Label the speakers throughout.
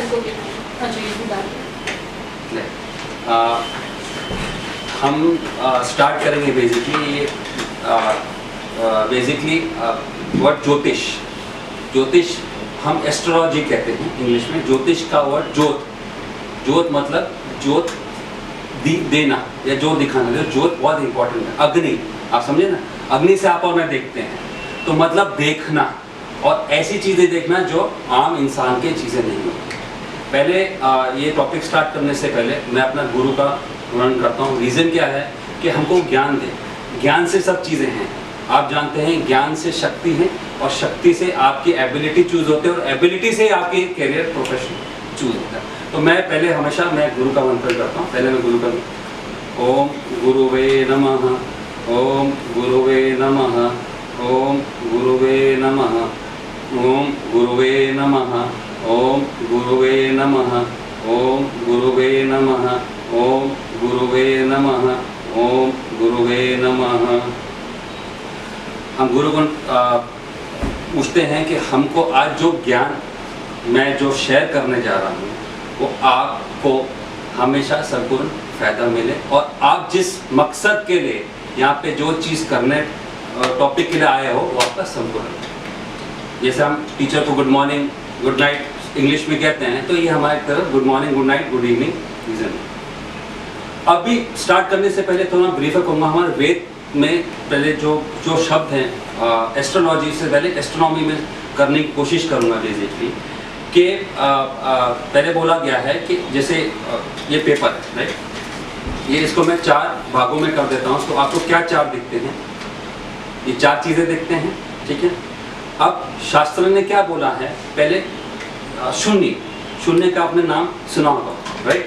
Speaker 1: अच्छा ये भी बात है।
Speaker 2: हम स्टार्ट करेंगे बेसिकली वर्ड ज्योतिष। ज्योतिष हम एस्ट्रोलॉजी कहते हैं इंग्लिश में। ज्योतिष का वर्ड ज्योत, ज्योत मतलब ज्योत देना या ज्योत दिखाना। ज्योत बहुत इंपॉर्टेंट है। अग्नि, आप समझे ना, अग्नि से आप और मैं देखते हैं, तो मतलब देखना और ऐसी चीज़ें देखना जो आम इंसान के चीज़ें नहीं होती। पहले ये टॉपिक स्टार्ट करने से पहले मैं अपना गुरु का वर्णन करता हूँ। रीज़न क्या है कि हमको ज्ञान दे। ज्ञान से सब चीज़ें हैं। आप जानते हैं ज्ञान से शक्ति है और शक्ति से आपकी एबिलिटी चूज होते हैं और एबिलिटी से आपकी करियर प्रोफेशन चूज होता है। तो मैं पहले हमेशा गुरु का मंत्र करता हूँ। पहले मैं गुरु का ओम गुरुवे नमः, ओम गुरुवे नमः, ओम गुरुवे नमः, ओम गुरुवे नमः, ओम गुरुवे नमः, ओम गुरुवे नमः, ओम गुरुवे नमः, ओम गुरुवे नमः। हम गुरु को पूछते हैं कि हमको आज जो ज्ञान मैं जो शेयर करने जा रहा हूँ वो आपको हमेशा संपूर्ण फायदा मिले और आप जिस मकसद के लिए यहाँ पे जो चीज़ करने टॉपिक के लिए आए हो वो आपका संपूर्ण। जैसे हम टीचर को good morning good night English में कहते हैं, तो ये हमारी तरफ good morning good night good evening region है। अभी स्टार्ट करने से पहले थोड़ा ब्रीफ कहूँगा। हमारे वेद में पहले जो शब्द हैं एस्ट्रोलॉजी से पहले एस्ट्रोनॉमी में करने की कोशिश करूँगा बेसिकली कि पहले बोला गया है कि जैसे ये पेपर है राइट, ये इसको मैं 4 भागों में कर देता हूँ। तो आपको क्या 4 दिखते हैं? ये 4 चीज़ें दिखते हैं, ठीक है। अब शास्त्र ने क्या बोला है? पहले शून्य का आपने नाम सुना होगा राइट,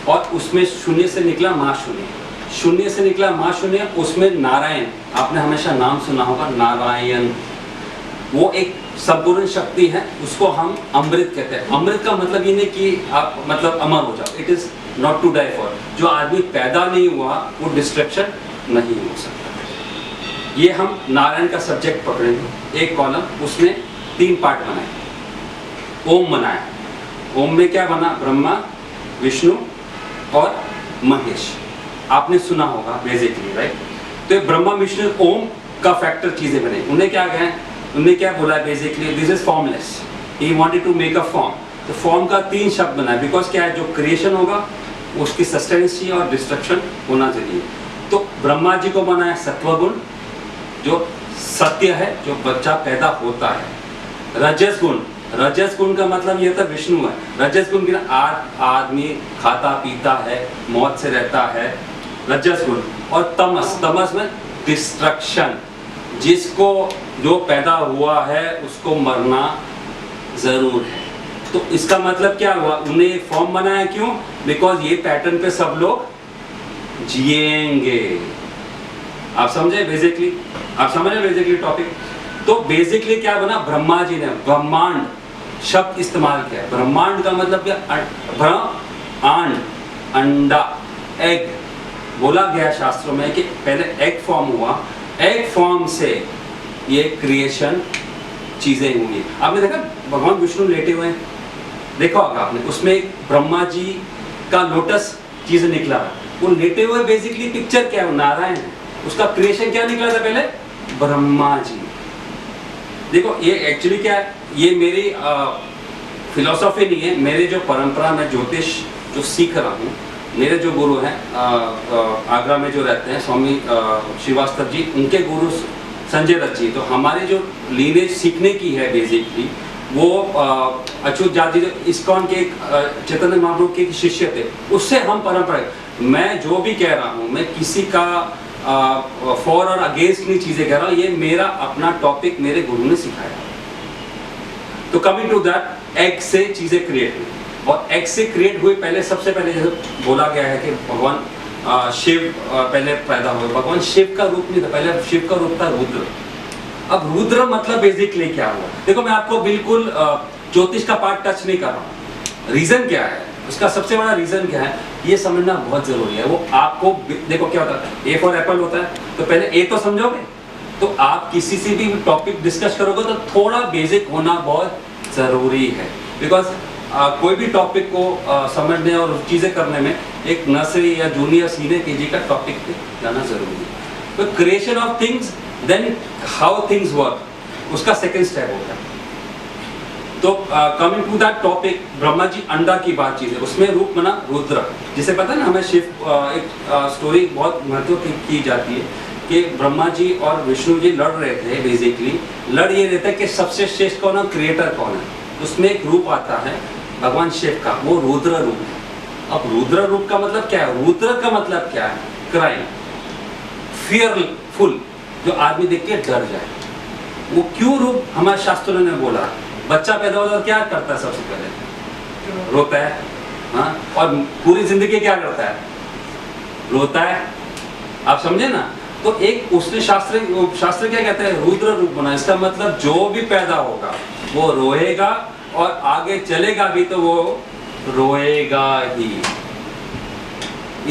Speaker 2: और उसमें शून्य से निकला महाशून्य, शून्य से निकला महाशून्य, उसमें नारायण आपने हमेशा नाम सुना होगा। नारायण वो एक संपूर्ण शक्ति है, उसको हम अमृत कहते हैं। अमृत का मतलब ये नहीं कि आप मतलब अमर हो जाओ, it is not to die for. जो आदमी पैदा नहीं हुआ वो डिस्ट्रक्शन नहीं हो सकता। ये हम नारायण का सब्जेक्ट पकड़ेंगे, एक कॉलम, उसने 3 पार्ट बनाए। ओम बनाया, ओम में क्या बना? ब्रह्मा, विष्णु और महेश, आपने सुना होगा बेसिकली राइट। तो ब्रह्मा विष्णु ओम का फैक्टर चीजें बने। उन्हें क्या कहें? उन्हें क्या बोला basically? This is formless, he wanted to make a form. तो फॉर्म का 3 शब्द बना है, बिकॉज क्या है, जो क्रिएशन होगा उसकी सस्टेनेंस चाहिए और डिस्ट्रक्शन होना चाहिए। तो ब्रह्मा जी को बनाया सत्वगुण, जो सत्य है, जो बच्चा पैदा होता है। रजस गुण, रजस गुण का मतलब ये था विष्णु है। रजस गुण की आदमी खाता पीता है, मौत से रहता है, रजस गुण। और तमस, तमस में डिस्ट्रक्शन, जिसको जो पैदा हुआ है उसको मरना जरूर है। तो इसका मतलब क्या हुआ? उन्हें एक फॉर्म बनाया, क्यों? बिकॉज ये पैटर्न पे सब लोग जिएंगे। आप समझे बेसिकली? आप समझे बेसिकली टॉपिक? तो बेसिकली क्या बना? ब्रह्मा जी ने ब्रह्मांड शब्द इस्तेमाल किया है। ब्रह्मांड का मतलब क्या? ब्रह्मांड, अंडा, एग। बोला गया शास्त्रों में कि पहले एग फॉर्म हुआ, एग फॉर्म से ये क्रिएशन चीजें हुई। आपने देखा भगवान विष्णु लेटे हुए हैं, देखा होगा आपने, उसमें ब्रह्मा जी का लोटस चीज निकला। वो लेटे हुए बेसिकली पिक्चर क्या है? नारायण है। उसका क्रिएशन क्या निकला था पहले? ब्रह्मा जी। देखो ये एक्चुअली क्या है, ये मेरी फिलॉसफी नहीं है, मेरे जो परंपरा में ज्योतिष जो सीख रहा हूँ, मेरे जो गुरु हैं आगरा में जो रहते हैं स्वामी श्रीवास्तव जी, उनके गुरु संजय दत्त जी। तो हमारी जो लीनेज सीखने की है बेसिकली वो अच्युत जाति जो इस्कॉन के चैतन्य महाप्रभु के शिष्य थे, उससे हम परंपरा। मैं जो भी कह रहा हूँ, मैं किसी का फॉर और अगेंस्ट नहीं चीजें कह रहा हूँ, ये मेरा अपना टॉपिक मेरे गुरु ने सिखाया। तो कमिंग टू दैट, एग से चीजें क्रिएट हुई, और एग से क्रिएट हुई पहले, सबसे पहले जैसे बोला गया है कि भगवान शिव पहले पैदा हुए। भगवान शिव का रूप नहीं था, पहले शिव का रूप था रुद्र। अब रुद्र मतलब बेसिकली क्या हुआ? देखो मैं आपको बिल्कुल ज्योतिष का पार्ट टच नहीं कर रहा हूँ। रीजन क्या है उसका? सबसे बड़ा रीजन क्या है ये समझना बहुत जरूरी है। वो आपको देखो क्या होता है, ए फॉर एप्पल होता है, तो पहले ए तो समझोगे, तो आप किसी से भी टॉपिक डिस्कस करोगे तो थोड़ा बेसिक होना बहुत जरूरी है। बिकॉज कोई भी टॉपिक को समझने और चीज़ें करने में एक नर्सरी या जूनियर सीनियर केजी का टॉपिक पे जाना जरूरी है। तो creation of things, then how things work, उसका सेकेंड स्टेप होता है। तो coming to that topic, Brahma ji अंडा की बातचीत है, उसमें रूप बना रुद्र, जिसे पता है ना, हमें शिव एक स्टोरी बहुत महत्व की जाती है कि ब्रह्मा जी और विष्णु जी लड़ रहे थे। बेसिकली लड़ ये रहता है कि सबसे श्रेष्ठ कौन है, क्रिएटर कौन है। उसमें एक रूप आता है भगवान शिव का, वो रुद्र रूप है। अब रुद्र रूप का मतलब क्या है? रुद्र का मतलब क्या है? क्राइम, फियरफुल, जो आदमी देख के डर जाए। वो क्यों रूप हमारे शास्त्रों ने बोला? बच्चा पैदा होता है क्या करता है? सबसे पहले रोता है, हाँ, और पूरी जिंदगी क्या करता है? रोता है। आप समझे ना? तो एक उसने शास्त्र क्या कहता है? रुद्र रूप बना। इसका मतलब जो भी पैदा होगा वो रोएगा और आगे चलेगा भी तो वो रोएगा ही।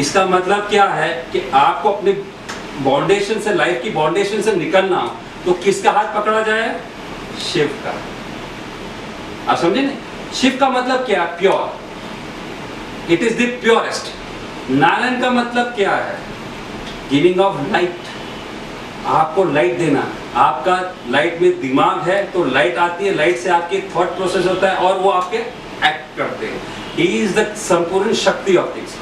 Speaker 2: इसका मतलब क्या है कि आपको अपने बाउंडेशन से, लाइफ की बाउंडेशन से निकलना हो तो किसका हाथ पकड़ा जाए? शिव का। आप समझे नहीं? शिव का मतलब क्या? Pure, it is the purest. Narayan का मतलब क्या है? गिविंग ऑफ लाइट, आपको लाइट देना। आपका लाइट में दिमाग है तो लाइट आती है, लाइट से आपके थॉट प्रोसेस होता है और वो आपके एक्ट करते हैं। ही इज द संपूर्ण शक्ति of things.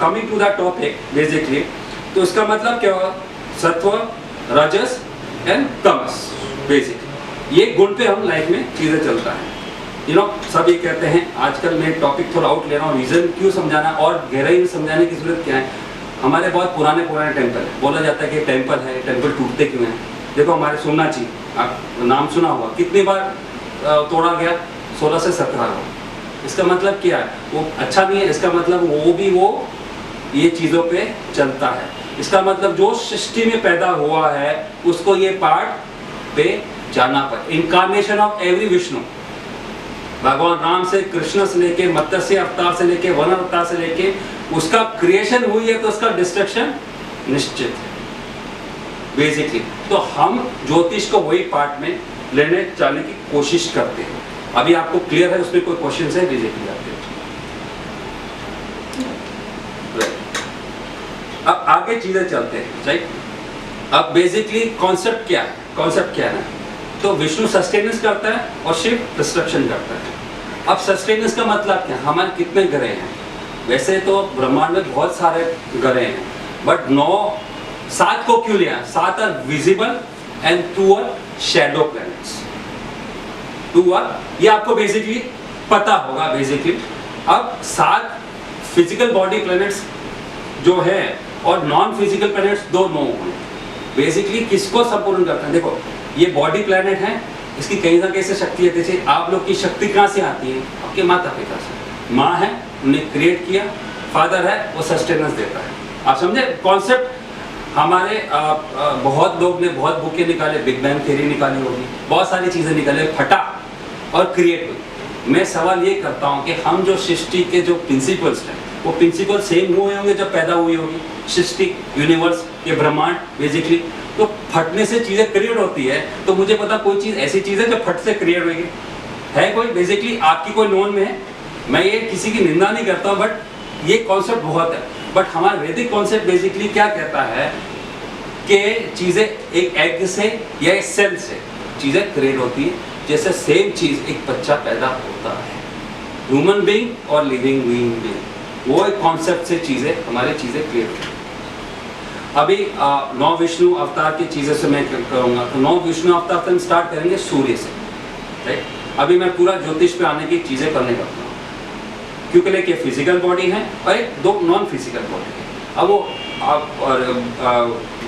Speaker 2: Coming to that topic basically, तो इसका मतलब क्या हुआ? सत्व, रजस एंड तमस। बेसिकली ये गुण पे हम लाइफ में चीजें चलता है। यू नो, सब ये कहते हैं, आजकल मैं टॉपिक थोड़ा आउट ले रहा हूँ, रीजन क्यों समझाना और गहराई में समझाने की जरूरत क्या है। हमारे बहुत पुराने टेम्पल है, बोला जाता है कि टेम्पल है, टेम्पल टूटते क्यों हैं? देखो हमारे सोमनाथ जी, आप नाम सुना होगा, कितनी बार तोड़ा गया? 16 से 17 बार। इसका मतलब क्या है? वो अच्छा नहीं है, इसका मतलब वो ये चीज़ों पे चलता है। इसका मतलब जो सृष्टि में पैदा हुआ है उसको ये पार्ट पे जाना पर। इनकारनेशन ऑफ एवरी विष्णु, भगवान राम से, कृष्ण से लेके, मत्स्य अवतार से लेके, वन अवतार से लेके, उसका क्रिएशन हुई है तो उसका डिस्ट्रक्शन निश्चित है बेसिकली। तो हम ज्योतिष को वही पार्ट में लेने जाने की कोशिश करते हैं। अभी आपको क्लियर है? उसमें कोई क्वेश्चन है बेसिकली आपके? अब आगे चीजें चलते हैं, राइट? अब बेसिकली कॉन्सेप्ट क्या है? कॉन्सेप्ट क्या है? तो विष्णु सस्टेनेंस करता है और शिव डिस्ट्रक्शन करता है। अब सस्टेनेंस का मतलब क्या? हमारे कितने ग्रह हैं? वैसे तो ब्रह्मांड में बहुत सारे ग्रह हैं, बट 7 को क्यों लिया? 7 are visible and 2 are shadow planets. 2 are, ये आपको बेसिकली पता होगा बेसिकली। अब 7 फिजिकल बॉडी प्लैनेट्स जो है और नॉन फिजिकल प्लैनेट्स 2 बेसिकली किसको संपूर्ण करते हैं? देखो ये बॉडी प्लैनेट है, इसकी कहीं ना कहीं से शक्ति आती है। आप लोग की शक्ति कहाँ से आती है? आपके माता पिता से। माँ है, उन्हें क्रिएट किया, फादर है, वो सस्टेनेंस देता है। आप समझे कॉन्सेप्ट? हमारे बहुत लोग ने बहुत बुकें निकाले, बिग बैंग थ्योरी निकाली होगी, बहुत सारी चीज़ें निकाले, फटा और क्रिएट हुई। मैं सवाल ये करता हूँ कि हम जो सृष्टि के जो प्रिंसिपल्स हैं वो प्रिंसिपल सेम हुए होंगे जब पैदा हुई होगी सृष्टि, यूनिवर्स, ये ब्रह्मांड बेसिकली। तो फटने से चीज़ें क्रिएट होती है, तो मुझे पता कोई चीज़ ऐसी चीज़ है जो फट से क्रिएट हुई है कोई? बेसिकली आपकी कोई नोन में है? मैं ये किसी की निंदा नहीं करता हूँ, बट ये कॉन्सेप्ट बहुत है। बट हमारा वैदिक कॉन्सेप्ट बेसिकली क्या कहता है कि चीज़ें एक एग से या एक सेल से चीज़ें क्रिएट होती है। जैसे सेम चीज़ एक बच्चा पैदा होता है, ह्यूमन बीइंग और लिविंग बीइंग, वो एक कॉन्सेप्ट से चीज़ें, हमारी चीज़ें क्रिएट होती है। अभी 9 विष्णु अवतार की चीज़ें से मैं करूँगा, तो 9 विष्णु अवतार से हम स्टार्ट करेंगे सूर्य से, राइट? अभी मैं पूरा ज्योतिष पे आने की चीज़ें करने लगता हूँ, क्योंकि लेके फिजिकल बॉडी है और एक 2 नॉन फिजिकल बॉडी है। अब वो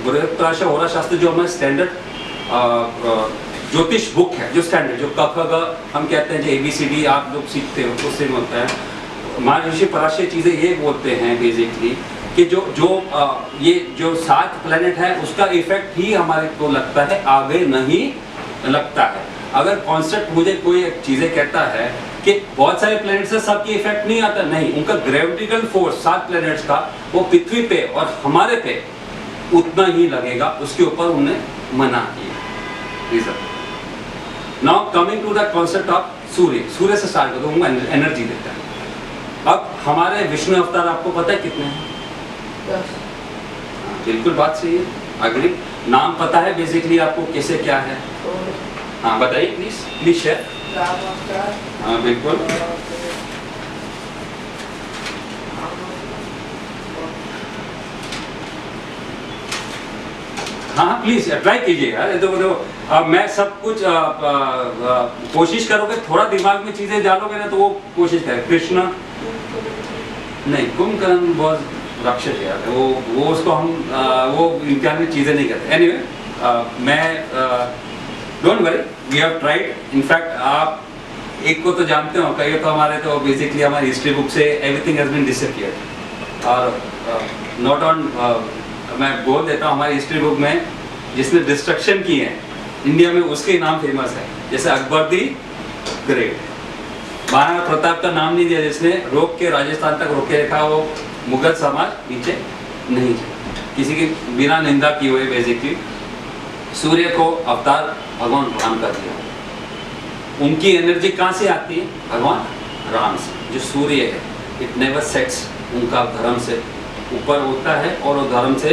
Speaker 2: बृहत्पराशर होरा शास्त्र जो हमारे स्टैंडर्ड ज्योतिष बुक है, जो स्टैंडर्ड, जो क ख ग हम कहते हैं, जो ABCD आप लोग सीखते हो, उससे होता है। महर्षि पराशर चीज़ें ये बोलते हैं बेसिकली कि ये जो 7 प्लैनेट है उसका इफेक्ट ही हमारे को लगता है, आगे नहीं लगता है। अगर कॉन्सेप्ट मुझे कोई चीज़ें कहता है कि बहुत सारे प्लैनेट्स से सबकी इफेक्ट नहीं आता, नहीं, उनका ग्रेविटिकल फोर्स 7 प्लैनेट्स का वो पृथ्वी पे और हमारे पे उतना ही लगेगा, उसके ऊपर उन्हें मना किया। Now coming to the concept of Surya से स्टार्ट करते हैं, उनको एनर्जी देता है। अब हमारे विष्णु अवतार आपको पता है कितने हैं?
Speaker 1: 10।
Speaker 2: हाँ, बिल्कुल बात सही है, अग्री। नाम पता है बेसिकली आपको कैसे क्या है? हाँ बताइए प्लीज शेयर। हाँ बिल्कुल। हाँ प्लीज ट्राई कीजिए यार, ये तो मैं सब कुछ कोशिश करोगे, थोड़ा दिमाग में चीजें डालोगे ना तो वो कोशिश करें। कृष्ण नहीं, कुंभकर्ण बहुत राक्षस यार, वो उसको हम वो इनकार में चीजें नहीं करते। एनीवे मैं don't worry, we have tried. In fact आप एक को तो जानते हो, कई तो हमारे तो बेसिकली हमारी हिस्ट्री बुक से एवरीथिंग हैज बीन डिसअपीयर्ड। और नॉट ऑन मैं बोल देता हूँ, हमारी हिस्ट्री बुक में जिसने डिस्ट्रक्शन की है इंडिया में उसके नाम फेमस है। जैसे अकबर दी ग्रेट, महाराणा प्रताप का नाम नहीं दिया जिसने रोक के राजस्थान तक रोके रखा, वो मुगल समाज नीचे नहीं चला, किसी की बिना निंदा की हुई। बेसिकली सूर्य को अवतार भगवान राम का दिया, उनकी एनर्जी कहाँ से आती है? भगवान राम से। जो सूर्य है इट नेवर सेट्स, उनका धर्म से ऊपर होता है और वो धर्म से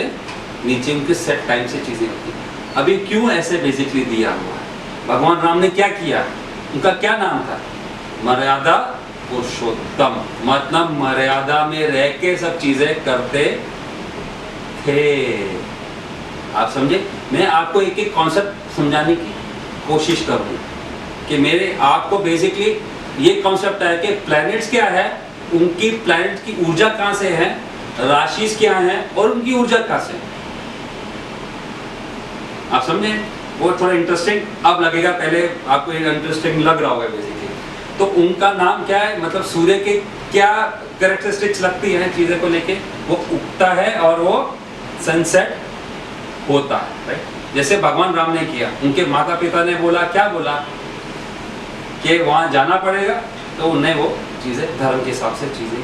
Speaker 2: नीचे उनके सेट टाइम से चीज़ें होती हैं। अभी क्यों ऐसे बेसिकली दिया हुआ है? भगवान राम ने क्या किया? उनका क्या नाम था? मर्यादा पुरुषोत्तम, मतलब मर्यादा में रह के सब चीज़ें करते थे। आप समझे? मैं आपको एक एक कॉन्सेप्ट समझाने की कोशिश करूँ कि मेरे आपको बेसिकली ये कॉन्सेप्ट है कि प्लैनेट्स क्या है, उनकी प्लैनेट की ऊर्जा कहाँ से है, राशिस क्या है और उनकी ऊर्जा कहाँ से। आप समझे? वो थोड़ा इंटरेस्टिंग अब लगेगा, पहले आपको इंटरेस्टिंग लग रहा होगा बेसिकली। तो उनका नाम क्या है, मतलब सूर्य के क्या कैरेक्टरिस्टिक्स लगती है चीज़ें को लेके? वो उगता है और वो सनसेट होता है, राइट? जैसे भगवान राम ने किया, उनके माता पिता ने बोला, क्या बोला कि वहाँ जाना पड़ेगा, तो उन्हें वो चीज़ें धर्म के हिसाब से चीज़ें